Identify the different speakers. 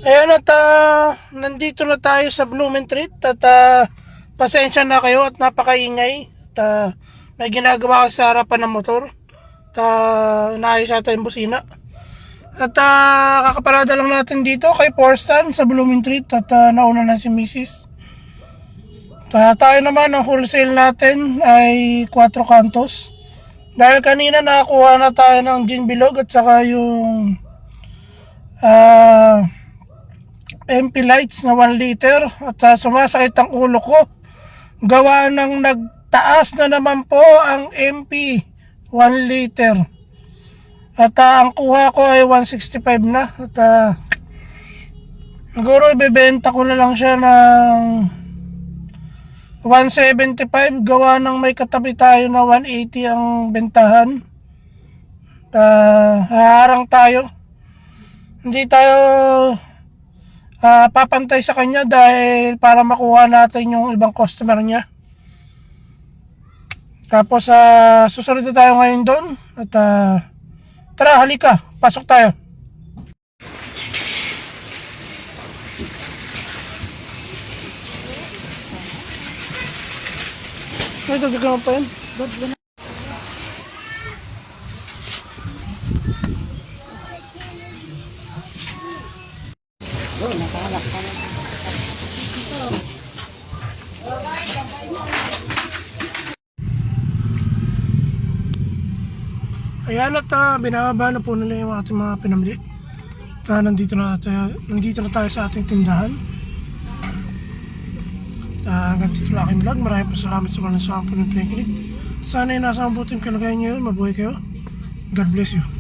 Speaker 1: Ayan at nandito na tayo sa Blumentritt at pasensya na kayo at napakaingay at may ginagawa kasi sa harapan ng motor at naayos natin yung busina at kakaparada lang natin dito kay Forstan sa Blumentritt at nauna na si Mrs. Tayo naman ang wholesale natin ay 4 kantos dahil kanina nakakuha na tayo ng gin bilog at saka yung MP Lights na 1 liter at sumasakit ang ulo ko gawa ng nagtaas na naman po ang MP 1 liter at ang kuha ko ay 165 na at siguro ibebenta ko na lang siya ng 175 gawa ng may katabi tayo na 180 ang bentahan. Haharang tayo, hindi tayo papantay sa kanya dahil para makuha natin yung ibang customer niya. Tapos susunod na tayo ngayon doon at tara, halika, pasok tayo. Ay, dagdagan mo pa yan? Ayan at binababa na po nila yung ating mga pinamili. Nandito na tayo sa ating tindahan. Hanggang dito lang aking vlog. Maraming po salamat sa mga nasawa po ng pakikinig. Sana yung nasa mabuting kalagayan nyo. Mabuhay kayo. God bless you.